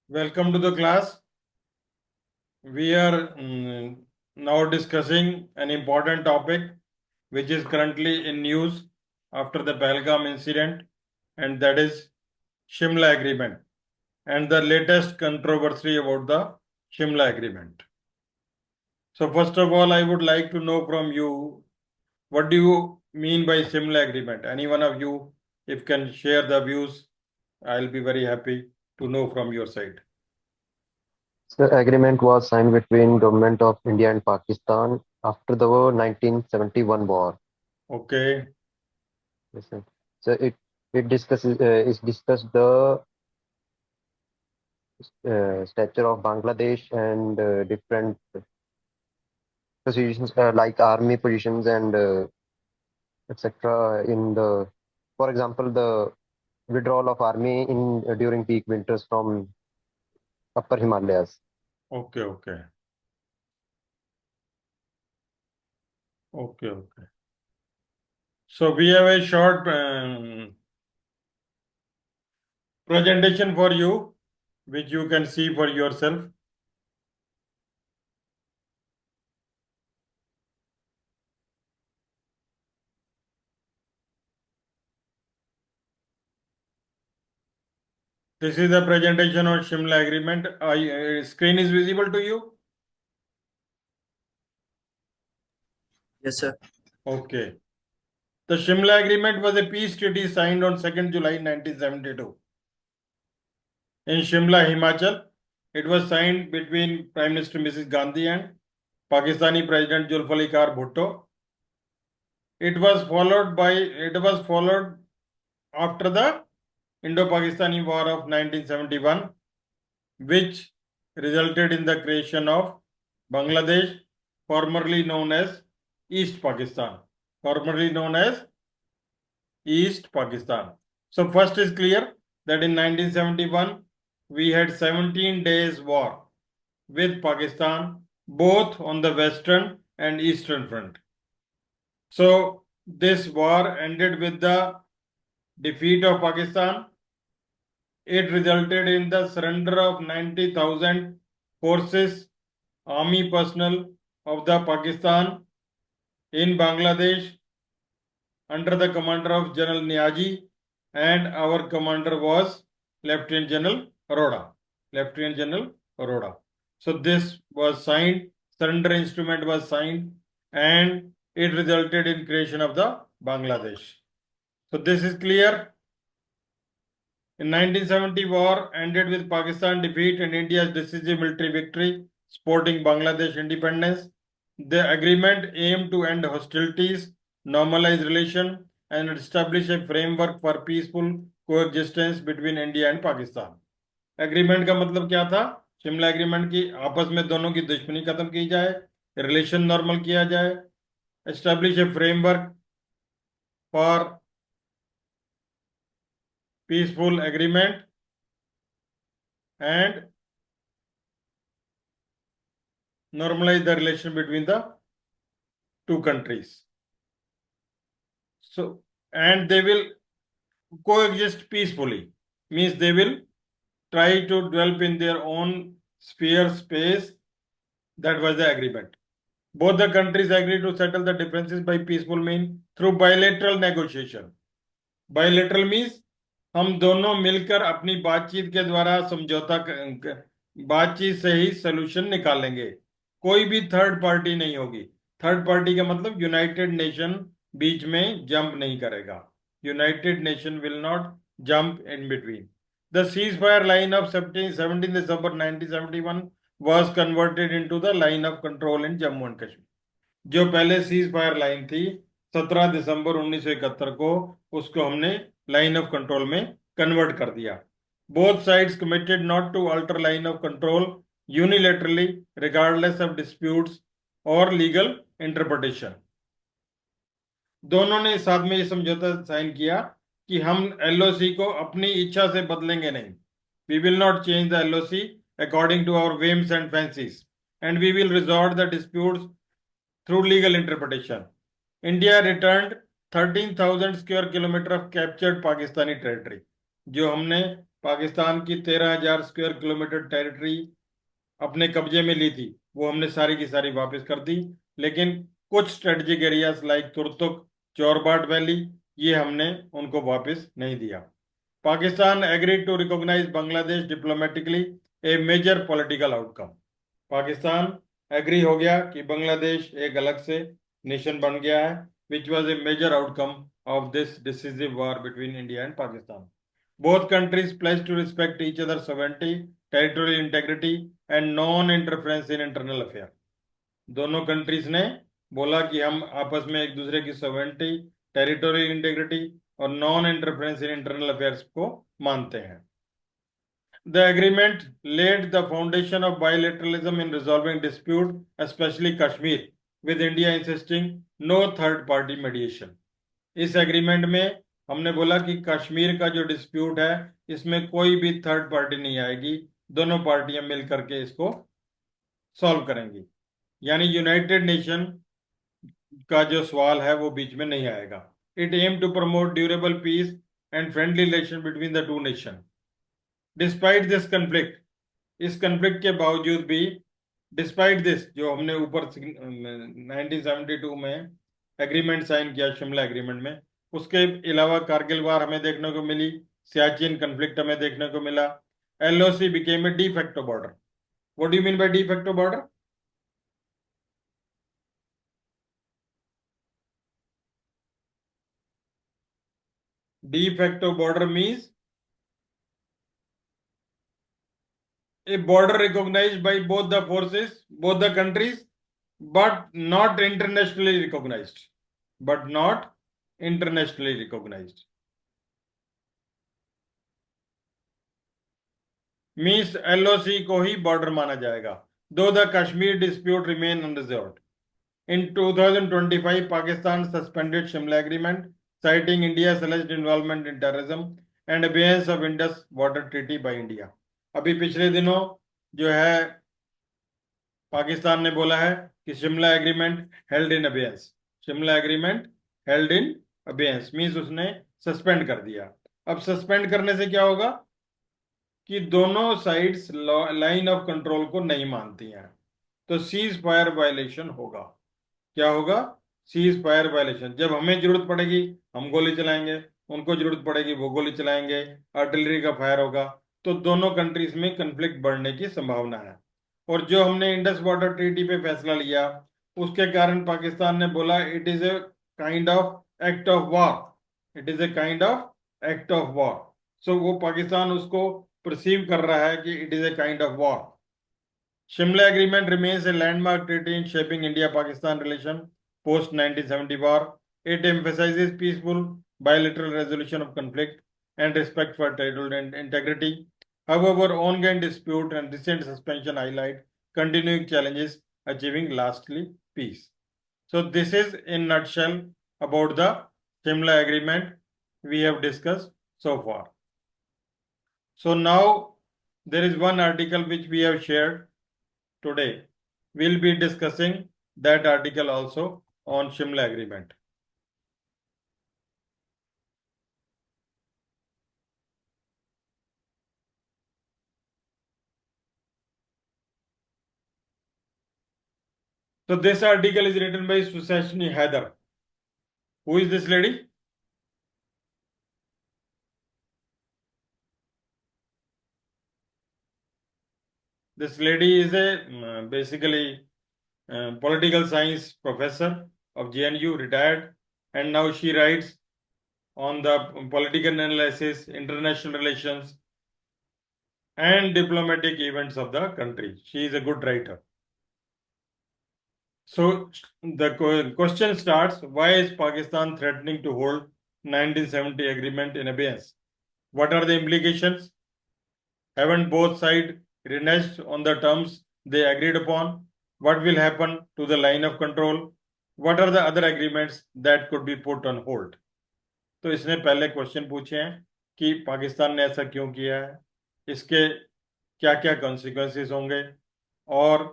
Welcome to the class. We are now discussing an important topic which is currently in news after the Pahalgam incident, and that is Shimla Agreement and the latest controversy about the Shimla Agreement. So first of all, I would like to know from you, what do you mean by Shimla Agreement? Any one of you, if can share the views, I'll be very happy to know from your side. The agreement was signed between Government of India and Pakistan after the 1971 war. Okay. Yes, sir. So it discussed the stature of Bangladesh and different positions like army positions and etc. In the, for example, the withdrawal of army in during peak winters from Upper Himalayas. Okay, okay. Okay, okay. So we have a short presentation for you, which you can see for yourself. This is the presentation on Shimla Agreement. Screen is visible to you? Yes, sir. Okay. The Shimla Agreement was a peace treaty signed on 2nd July 1972. In Shimla, Himachal, it was signed between Prime Minister Mrs. Gandhi and Pakistani President Zulfikar Bhutto. It was followed after the Indo-Pakistani War of 1971, which resulted in the creation of Bangladesh, formerly known as East Pakistan. Formerly known as East Pakistan. So first is clear that in 1971 we had 17 days war with Pakistan, both on the western and eastern front. So this war ended with the defeat of Pakistan. It resulted in the surrender of 90,000 forces, army personnel of the Pakistan in Bangladesh under the commander of General Niazi, and our commander was Lieutenant General Arora. Lieutenant General Arora. So this was signed, surrender instrument was signed, and it resulted in creation of the Bangladesh. So this is clear. In 1970, war ended with Pakistan defeat and India's decisive military victory, supporting Bangladesh independence. The agreement aimed to end hostilities, normalize relations, and establish a framework for peaceful coexistence between India and Pakistan. Agreement का मतलब क्या था? Shimla agreement की आपस में दोनों की दुश्मनी खत्म की जाए, रिलेशन नॉर्मल किया जाए, establish A framework for peaceful agreement, and normalize the relation between the two countries. So, and they will coexist peacefully, means they will try to develop in their own sphere space. That was the agreement. Both the countries agreed to settle the differences by peaceful means through bilateral negotiation. Bilateral means हम दोनों मिलकर अपनी बातचीत के द्वारा बातचीत से ही solution निकालेंगे. कोई भी थर्ड पार्टी नहीं होगी. थर्ड पार्टी का मतलब यूनाइटेड नेशन बीच में जंप नहीं करेगा. United nation will not jump in between. The cease fire line of 17 December 1971 was converted into the line of control in Jammu and Kashmir. जो पहले cease fire line थी 17 दिसंबर 1971 को, उसको हमने लाइन ऑफ कंट्रोल में convert कर दिया. Both sides committed not to alter line of control unilaterally regardless of disputes और लीगल इंटरप्रिटेशन. दोनों ने साथ में ये समझौता साइन किया कि हम एलओसी को अपनी इच्छा से बदलेंगे नहीं. We will not change the LOC according to our whims and fancies, and we will resolve the disputes through legal interpretation. India returned 13,000 square kilometer of captured Pakistani territory. जो हमने पाकिस्तान की 13,000 स्क्वायर किलोमीटर टेरिटरी अपने कब्जे में ली थी, वो हमने सारी की सारी वापस कर दी। लेकिन कुछ strategic areas like Turtuk, Chorbat valley, ये हमने उनको वापस नहीं दिया। Pakistan agreed to recognise Bangladesh diplomatically, a major political outcome. Pakistan agree हो गया कि बांग्लादेश एक अलग से नेशन बन गया है, which was a major outcome of this decisive war between India and Pakistan. Both countries pledged to respect each other's sovereignty, territorial integrity and non-interference in internal affairs. दोनों कंट्रीज ने बोला कि हम आपस में एक दूसरे की sovereignty, territorial integrity और non-interference in internal affairs को मानते हैं। The agreement laid the foundation of bilateralism in resolving dispute, especially Kashmir, with India insisting no third-party mediation. इस एग्रीमेंट में हमने बोला कि कश्मीर का जो डिस्प्यूट है इसमें कोई भी थर्ड पार्टी नहीं आएगी, दोनों पार्टियां मिल करके इसको सॉल्व करेंगी, यानी यूनाइटेड नेशन का जो सवाल है वो बीच में नहीं आएगा। It aim to promote durable peace and friendly relation between the two nation. Despite this conflict, इस कन्फ्लिक्ट के बावजूद भी, डिस्पाइट दिस जो हमने ऊपर 1972 में एग्रीमेंट साइन किया शिमला एग्रीमेंट में, उसके अलावा कारगिल वार हमें देखने को मिली, सियाचिन कन्फ्लिक्ट हमें देखने को मिला। LOC became A de facto border. What do you mean by de facto border? De facto border means a border recognized by both the forces, both the countries, but not internationally recognized. But not internationally recognized. Means LOC को ही border माना जाएगा, though the Kashmir dispute remain unresolved. In 2025, Pakistan suspended Shimla Agreement, citing India's alleged involvement in terrorism and abeyance of Indus Water Treaty by India. अभी पिछले दिनों जो है पाकिस्तान ने बोला है कि Shimla agreement held in abeyance, Shimla agreement held in abeyance means उसने सस्पेंड कर दिया। अब सस्पेंड करने से क्या होगा कि दोनों साइड्स लाइन ऑफ कंट्रोल को नहीं मानती हैं, तो सीज फायर वायलेशन होगा। क्या होगा? Cease fire violation. जब हमें जरूरत पड़ेगी हम गोली चलाएंगे, उनको जरूरत पड़ेगी वो गोली चलाएंगे, आर्टिलरी का फायर होगा, तो दोनों कंट्रीज में कंफ्लिक्ट बढ़ने की संभावना है। और जो हमने इंडस वाटर ट्रीटी पे फैसला लिया उसके कारण पाकिस्तान ने बोला it is a kind of act of war, it is a kind of act of war. So वो पाकिस्तान उसको परसीव कर रहा है कि it is a kind of war. Shimla Agreement remains a landmark treaty in shaping India-Pakistan relation post 1970 war. It emphasizes peaceful bilateral resolution of conflict and respect for territorial integrity. However, ongoing dispute and recent suspension highlight continuing challenges achieving lasting peace. So this is in nutshell about the Shimla Agreement we have discussed so far. So now there is one article which we have shared today. We'll be discussing that article also on Shimla Agreement. So this article is written by Sushasini Haider. Who is this lady? This lady is a basically political science professor of JNU, retired, and now she writes on the political analysis, international relations, and diplomatic events of the country. She is a good writer. So the question starts: why is Pakistan threatening to hold 1970 agreement in abeyance? What are the implications? Haven't both sides reneged on the terms they agreed upon? What will happen to the line of control? What are the other agreements that could be put on hold? तो इसने पहले question पूछे हैं कि पाकिस्तान ने ऐसा क्यों किया है, इसके क्या क्या कॉन्सिक्वेंसेस होंगे और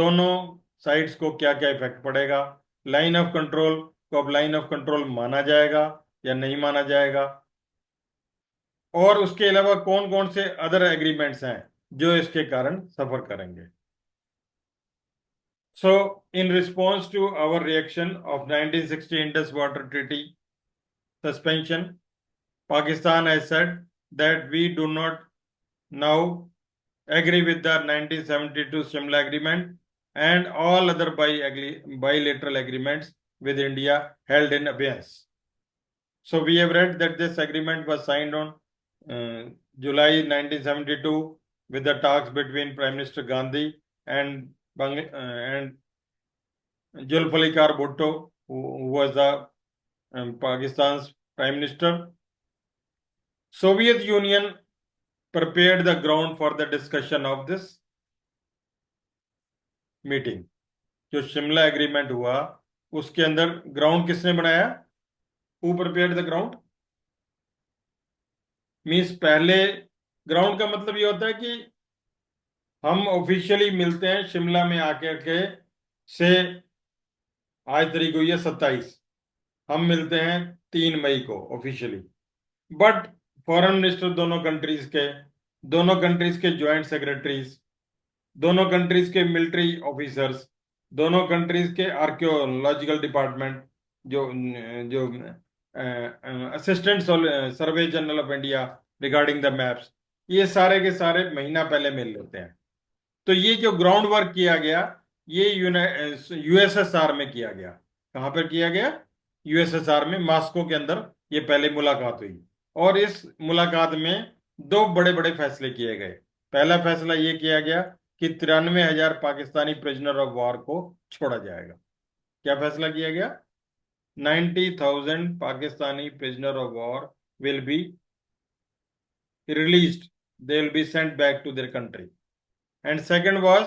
दोनों साइड्स को क्या क्या इफेक्ट पड़ेगा, लाइन ऑफ कंट्रोल को अब लाइन ऑफ कंट्रोल माना जाएगा या नहीं माना जाएगा, और उसके अलावा कौन कौन से अदर एग्रीमेंट्स हैं जो इसके कारण सफर करेंगे. So, in response to our reaction of 1960 Indus Water Treaty suspension, Pakistan has said that we do not now agree with the 1972 Shimla Agreement and all other bilateral agreements with India held in abeyance. So we have read that this agreement was signed on July 1972 with the talks between Prime Minister Gandhi and Zulfikar Bhutto, who was the Pakistan's Prime Minister. Soviet Union prepared the ground for the discussion of this meeting. जो Shimla agreement हुआ उसके अंदर ground किसने बनाया? Who prepared the ground? Means पहले ground का मतलब ये होता है कि हम ऑफिशियली मिलते हैं शिमला में आकर के से आज तारीख हुई है 27, हम मिलते हैं 3 मई को ऑफिशियली. बट फॉरेन मिनिस्टर दोनों कंट्रीज के ज्वाइंट सेक्रेटरीज, दोनों कंट्रीज के मिलिट्री ऑफिसर्स, दोनों कंट्रीज के आर्कियोलॉजिकल डिपार्टमेंट, जो जो assistant survey general of India regarding the maps, ये सारे के सारे महीना पहले मिल लेते हैं. तो ये जो ग्राउंड वर्क किया गया ये यूएसएसआर में किया गया. कहां पर किया गया? यूएसएसआर में, मॉस्को के अंदर ये पहले मुलाकात हुई. और इस मुलाकात में 2 बड़े बड़े फैसले किए गए. पहला फैसला ये किया गया कि 93,000 पाकिस्तानी प्रिजनर ऑफ वॉर को छोड़ा जाएगा. क्या फैसला किया गया? 90,000 Pakistani prisoner of war will be released, they will be sent back to their country. And second was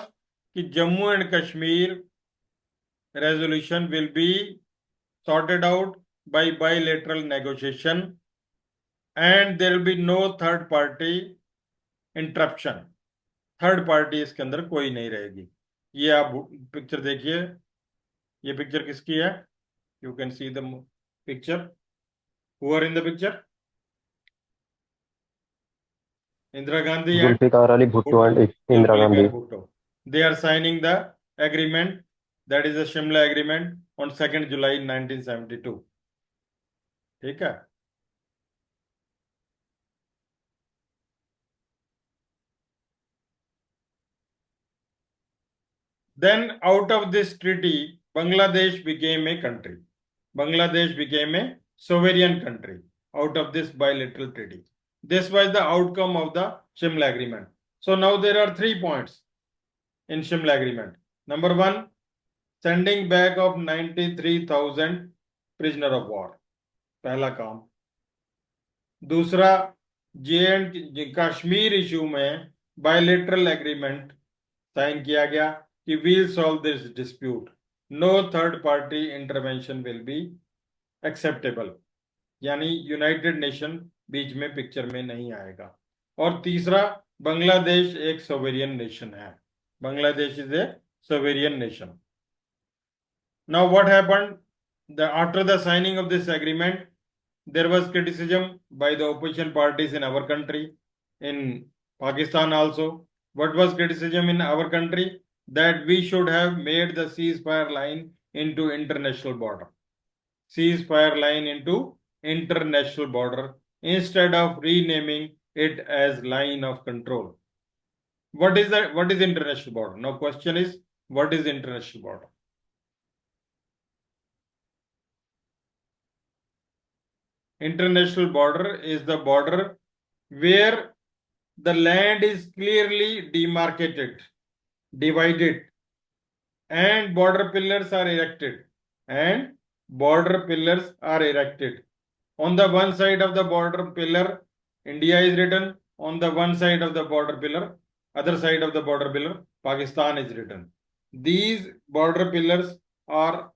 कि Jammu and Kashmir resolution will be sorted out by bilateral negotiation and there will be no third party interruption. Third party इसके अंदर कोई नहीं रहेगी. ये आप picture देखिए, ये पिक्चर किसकी है? You can see the picture. Who are in the picture? Indira Gandhi and Zulfikar Ali Bhutto and Indira Zulfikar Gandhi. Bhutto. They are signing the agreement, that is the Shimla agreement, on 2nd July 1972. ठीक है. Then out of this treaty, Bangladesh became a country. Bangladesh became a sovereign country out of this bilateral treaty. This was the outcome of the Shimla agreement. So now there are 3 points in Shimla agreement. Number 1, sending back of 93,000 prisoner of war. पहला काम. दूसरा, Kashmir issue में bilateral agreement sign किया गया कि we'll solve this dispute. No third party intervention will be acceptable. यानी United nation बीच में picture में नहीं आएगा. और तीसरा, बांग्लादेश एक सोवेरियन नेशन है. Bangladesh is a sovereign nation. Now what happened? After the signing of this agreement, there was criticism by the opposition parties in our country, in Pakistan also. What was criticism in our country? That we should have made the ceasefire line into international border. Ceasefire line into international border instead of renaming it as line of control. What is that? What is international border? Now question is, what is international border? International border is the border where the land is clearly demarcated, divided, and border pillars are erected. On the one side of the border pillar, India is written. On the one side of the border pillar, other side of the border pillar, Pakistan is written. These border pillars are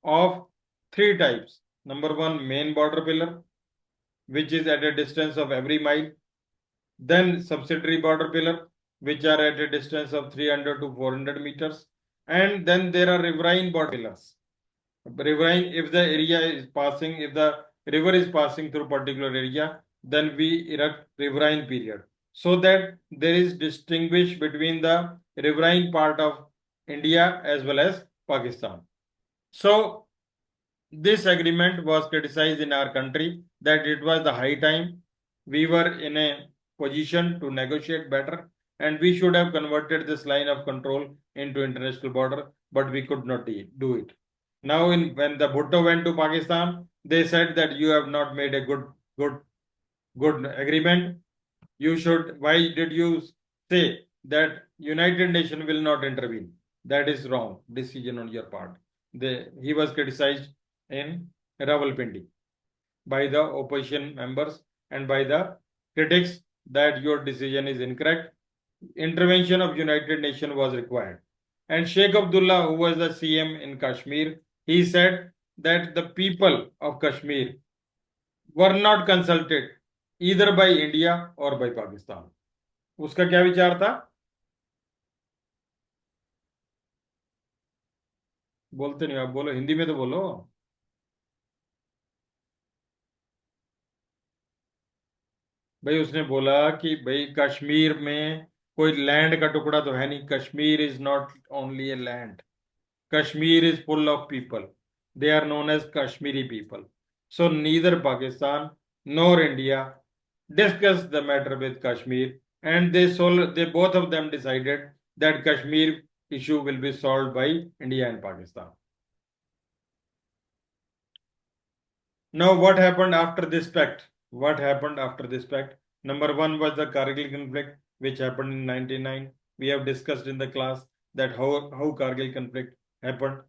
of 3 types. Number 1, main border pillar, which is at a distance of every mile. Then subsidiary border pillar, which are at a distance of 300 to 400 meters. And then there are riverine border pillars. Riverine, if the river is passing through particular area, then we erect riverine period, so that there is distinguish between the riverine part of India as well as Pakistan. So this agreement was criticized in our country that it was the high time we were in a position to negotiate better, and we should have converted this line of control into international border, but we could not do it. Now, when the Bhutto went to Pakistan, they said that you have not made a good agreement. You should. Why did you say that United Nations will not intervene? That is wrong decision on your part. He was criticized in Rawalpindi by the opposition members and by the critics that your decision is incorrect. Intervention of United Nations was required. And Sheikh Abdullah, who was the CM in Kashmir, he said that the people of Kashmir were not consulted either by India or by Pakistan. उसका क्या विचार था? बोलते नहीं, आप बोलो, हिंदी में तो बोलो. भाई उसने बोला कि भाई कश्मीर में कोई लैंड का टुकड़ा तो है नहीं. Kashmir is not only a land. Kashmir is full of people. They are known as Kashmiri people. So neither Pakistan nor India discussed the matter with Kashmir, and they both of them decided that Kashmir issue will be solved by India and Pakistan. Now, what happened after this pact? What happened after this pact? Number one was the Kargil conflict, which happened in 1999. We have discussed in the class that how Kargil conflict happened.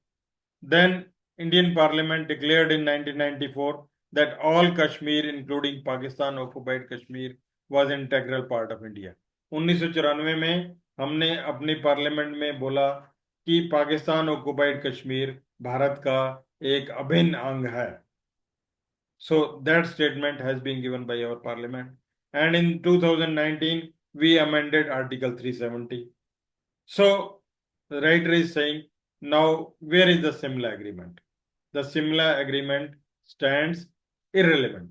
Then Indian Parliament declared in 1994 that all Kashmir, including Pakistan occupied Kashmir, was an integral part of India. 1994 में हमने अपनी parliament में बोला कि Pakistan occupied Kashmir Bharat का एक अभिन्न अंग है. So that statement has been given by our parliament, and in 2019 we amended Article 370. So the writer is saying, now where is the Simla Agreement? The Simla Agreement stands irrelevant.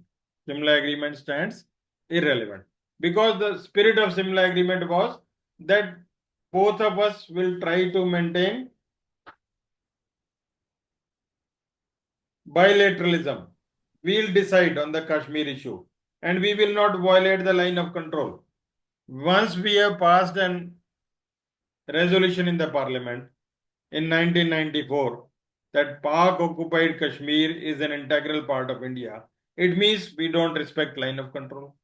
Simla Agreement stands irrelevant because the spirit of Simla Agreement was that both of us will try to maintain bilateralism. We'll decide on the Kashmir issue and we will not violate the line of control. Once we have passed an resolution in the parliament in 1994 that Pak occupied Kashmir is an integral part of India, it means we don't respect line of control.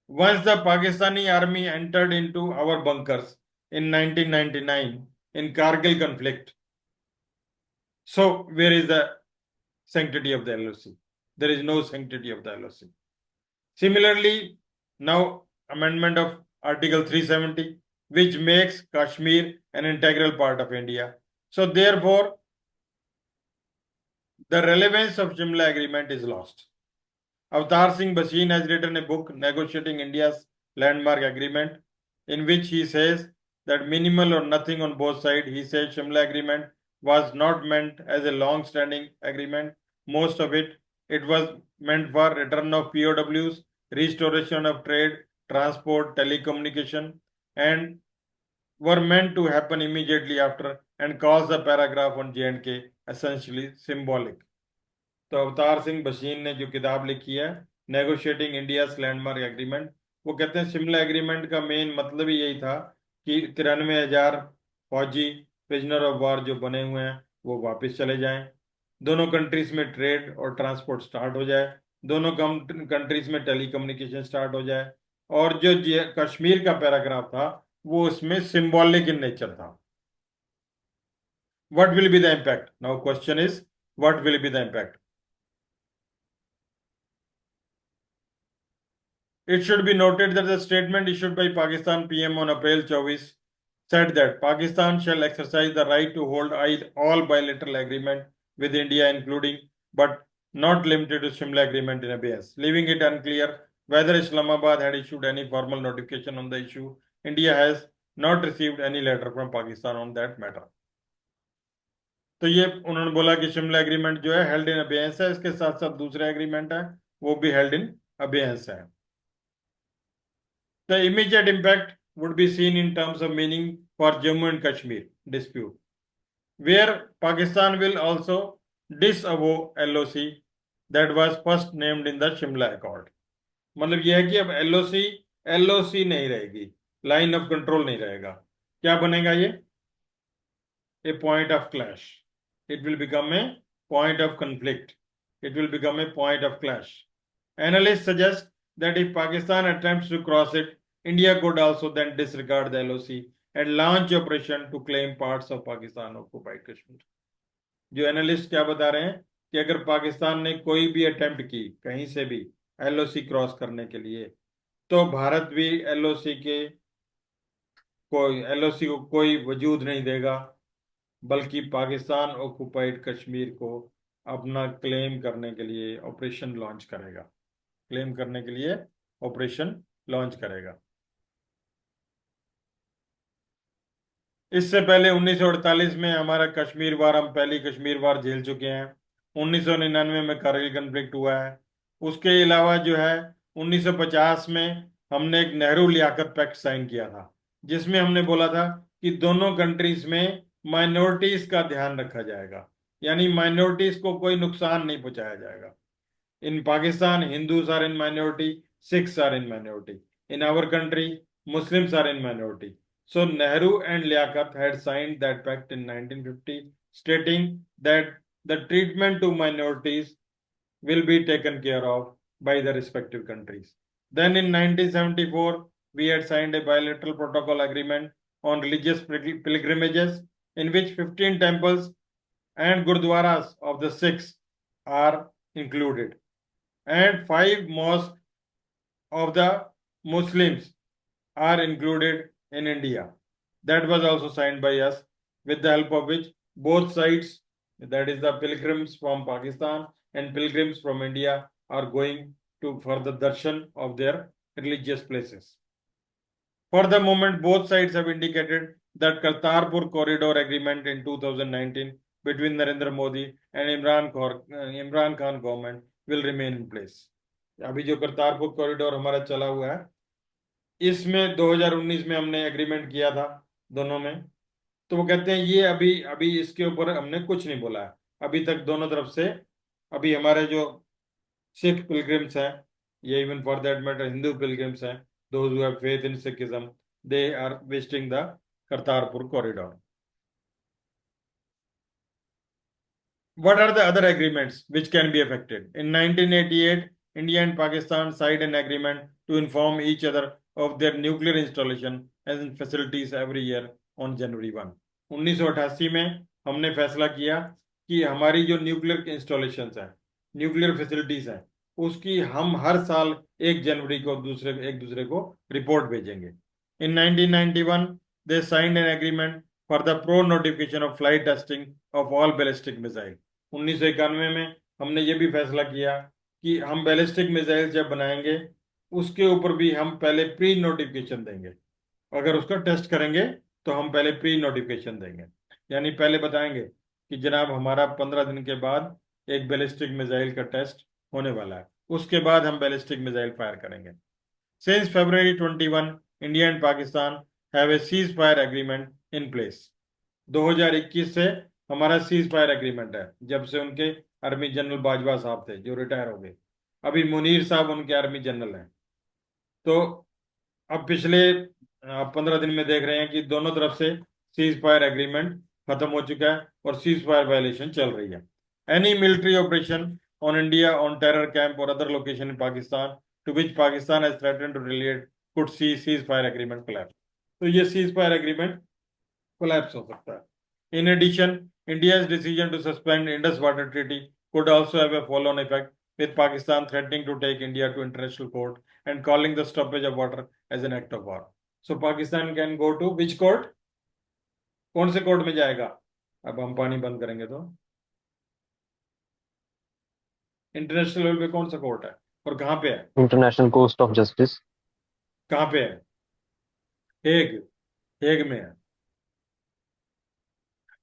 Once the Pakistani army entered into our bunkers in 1999 in Kargil conflict, so where is the sanctity of the LOC? There is no sanctity of the LOC. Similarly, now amendment of Article 370, which makes Kashmir an integral part of India. So therefore, the relevance of Shimla Agreement is lost. Avtar Singh Bhasin has written a book, Negotiating India's Landmark Agreement, in which he says that minimal or nothing on both sides. He says Shimla Agreement was not meant as a long-standing agreement. Most of it was meant for return of POWs, restoration of trade, transport, telecommunication, and were meant to happen immediately after and cause the paragraph on J&K essentially symbolic. तो अवतार सिंह बशीन ने जो किताब लिखी है negotiating India's landmark agreement, वो कहते हैं शिमला एग्रीमेंट का मेन मतलब ही यही था कि 93,000 फौजी प्रिजनर ऑफ वार जो बने हुए हैं वो वापस चले जाएं, दोनों कंट्रीज में ट्रेड और ट्रांसपोर्ट स्टार्ट हो जाए, दोनों कंट्रीज में टेलीकम्युनिकेशन स्टार्ट हो जाए, और जो कश्मीर का पैराग्राफ था वो उसमें सिंबॉलिक इन नेचर था. What will be the impact? Now question is, what will be the impact? It should be noted that the statement issued by Pakistan PM on April 24 said that Pakistan shall exercise the right to hold all bilateral agreement with India, including but not limited to Shimla Agreement in abeyance, leaving it unclear whether Islamabad had issued any formal notification on the issue. India has not received any letter from Pakistan on that matter. तो ये उन्होंने बोला कि Shimla agreement जो है held in abeyance है, इसके साथ साथ दूसरा एग्रीमेंट है वो भी हेल्ड इन abeyance है. The immediate impact would be seen in terms of meaning for Jammu and Kashmir dispute, where Pakistan will also disavow LOC that was first named in the Shimla Accord. मतलब यह है कि अब LOC नहीं रहेगी, line of control नहीं रहेगा. क्या बनेगा ये? A point of clash. It will become a point of conflict. It will become a point of clash. Analysts suggest that if Pakistan attempts to cross it, India could also then disregard the LOC and launch operation to claim parts of Pakistan occupied Kashmir. जो analyst क्या बता रहे हैं कि अगर पाकिस्तान ने कोई भी अटेम्प्ट की कहीं से भी LOC क्रॉस करने के लिए, तो भारत भी LOC को कोई वजूद नहीं देगा, बल्कि पाकिस्तान ऑक्युपाइड कश्मीर को अपना क्लेम करने के लिए ऑपरेशन लॉन्च करेगा. क्लेम करने के लिए ऑपरेशन लॉन्च करेगा. इससे पहले 1948 में हमारा कश्मीर वार, हम पहली कश्मीर वार झेल चुके हैं. 1999 में कारगिल कन्फ्लिक्ट हुआ है. उसके अलावा जो है 1950 में हमने एक नेहरू लियाकत पैक्ट साइन किया था, जिसमें हमने बोला था कि दोनों कंट्रीज में माइनॉरिटीज का ध्यान रखा जाएगा, यानी माइनॉरिटीज को कोई नुकसान नहीं पहुंचाया जाएगा. In Pakistan Hindus are in minority, Sikhs are in minority. In our country Muslims are in minority. So Nehru and Liaquat had signed that pact in 1950, stating that the treatment to minorities will be taken care of by the respective countries. Then in 1974, we had signed a bilateral protocol agreement on religious pilgrimages, in which 15 temples and gurdwaras of the Sikhs are included, and 5 mosques of the Muslims are included in India. That was also signed by us, with the help of which both sides, that is the pilgrims from Pakistan and pilgrims from India, are going to for the darshan of their religious places. For the moment, both sides have indicated that Kartarpur Corridor Agreement in 2019 between Narendra Modi and Imran Khan government will remain in place. अभी जो Kartarpur corridor हमारा चला हुआ है, इसमें 2019 में हमने agreement किया था दोनों में. तो वो कहते हैं ये अभी इसके ऊपर हमने कुछ नहीं बोला है अभी तक दोनों तरफ से. अभी हमारे जो सिख पिलग्रिम्स हैं, ये even for that matter Hindu pilgrims हैं, those who have faith in Sikhism, they are visiting the Kartarpur corridor. What are the other agreements which can be affected? In 1988, India and Pakistan signed an agreement to inform each other of their nuclear installation and facilities every year on January 1. 1988 में हमने फैसला किया कि हमारी जो nuclear installations हैं, nuclear facilities हैं, उसकी हम हर साल 1 जनवरी को एक दूसरे को रिपोर्ट भेजेंगे. In 1991, they signed an agreement for the pro notification of flight testing of all ballistic missile. 1991 में हमने ये भी फैसला किया कि हम बैलिस्टिक मिसाइल जब बनाएंगे उसके ऊपर भी हम पहले प्री नोटिफिकेशन देंगे. अगर उसका टेस्ट करेंगे तो हम पहले प्री नोटिफिकेशन देंगे, यानी पहले बताएंगे कि जनाब हमारा 15 दिन के बाद एक बैलिस्टिक मिसाइल का टेस्ट होने वाला है, उसके बाद हम बैलिस्टिक मिसाइल फायर करेंगे. Since February 21, India and Pakistan have a ceasefire agreement in place. 2021 से हमारा सीज फायर एग्रीमेंट है, जब से उनके आर्मी जनरल बाजवा साहब थे जो रिटायर हो गए. अभी मुनीर साहब उनके आर्मी जनरल हैं. तो अब पिछले 15 दिन में देख रहे हैं कि दोनों तरफ से सीज फायर एग्रीमेंट खत्म हो चुका है और सीज फायर वायलेशन चल रही है. Any military operation on India on terror camp और other location in Pakistan to which Pakistan has threatened to retaliate could see ceasefire agreement collapse. तो ये ceasefire agreement collapse हो सकता है. In addition, India's decision to suspend Indus Water Treaty could also have a follow-on effect, with Pakistan threatening to take India to international court and calling the stoppage of water as an act of war. So Pakistan can go to which court? कौन से court में जाएगा? अब हम पानी बंद करेंगे तो इंटरनेशनल लेवल पे कौन सा कोर्ट है और कहाँ पे है? International court of justice. कहाँ पे है? हेग में है.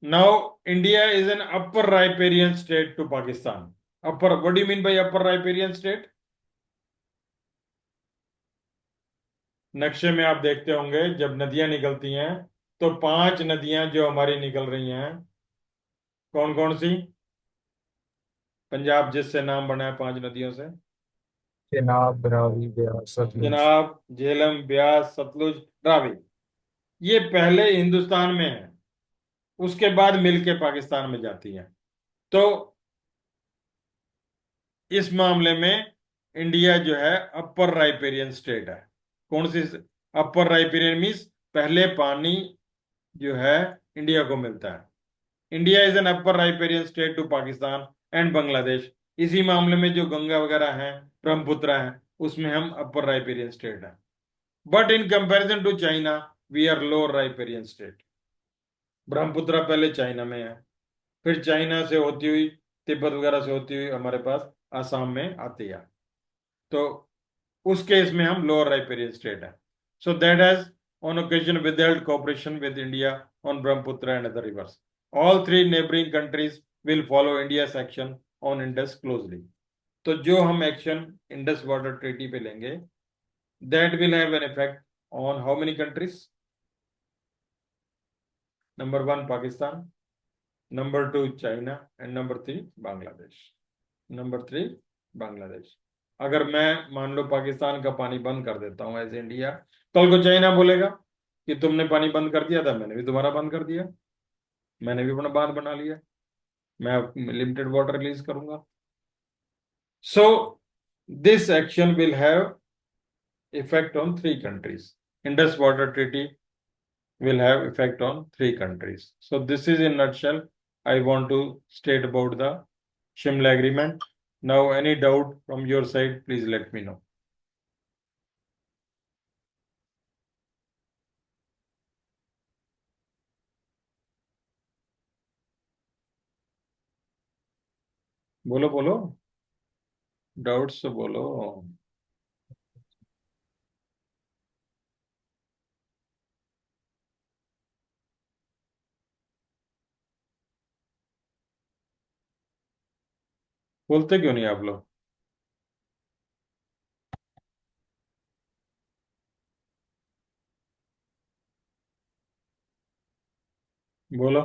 Now India is an upper riparian state to Pakistan. Upper, what do you mean by upper riparian state? नक्शे में आप देखते होंगे जब नदियां निकलती हैं तो 5 नदियां जो हमारी निकल रही हैं, कौन कौन सी? पंजाब जिससे नाम बना है 5 नदियों से। चेनाब, रावी, ब्यास, सतलुज। चनाब, झेलम, ब्यास, सतलुज, रावी। ये पहले हिंदुस्तान में है, उसके बाद मिलके पाकिस्तान में जाती है। तो इस मामले में इंडिया जो है अपर राइपेरियन स्टेट है। कौन सी? अपर राइपेरियन मीन्स पहले पानी जो है इंडिया को मिलता है। India is an upper riparian state to Pakistan and Bangladesh. इसी मामले में जो गंगा वगैरह है, ब्रह्मपुत्र है, उसमें हम अपर राइपेरियन स्टेट है। But in comparison to China we are lower riparian state. Brahmaputra पहले चाइना में है, फिर चाइना से होती हुई, तिब्बत वगैरह से होती हुई हमारे पास आसाम में आती है। तो उस केस में हम लोअर राइपेरियन स्टेट है। So that has on occasion withheld cooperation with India on Brahmaputra and other rivers. All three neighboring countries will follow India's action on Indus closely. तो जो हम एक्शन इंडस वाटर ट्रीटी पे लेंगे, that will have an effect on how many countries? Number 1 Pakistan, number 2 China, and number 3 Bangladesh. Number 3 Bangladesh. अगर मैं मान लो पाकिस्तान का पानी बंद कर देता हूं एज इंडिया, कल को चाइना बोलेगा कि तुमने पानी बंद कर दिया था, मैंने भी तुम्हारा बंद कर दिया, मैंने भी अपना बांध बना लिया, मैं लिमिटेड वाटर रिलीज करूंगा। So this action will have effect on 3 countries. Indus water treaty will have effect on 3 countries. So this is in nutshell I want to state about the Shimla agreement. Now any doubt from your side, please let me know. बोलो बोलो, doubts तो बोलो। बोलते क्यों नहीं आप लोग? बोलो।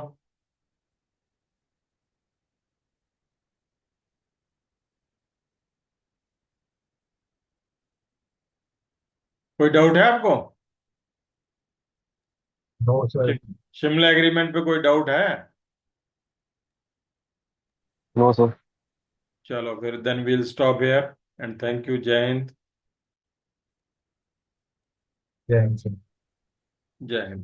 कोई डाउट है आपको? No sir. शिमला एग्रीमेंट पे कोई डाउट है? No, sir. चलो फिर then we'll stop here and thank you. जय हिंद। जय हिंद सर। जय हिंद।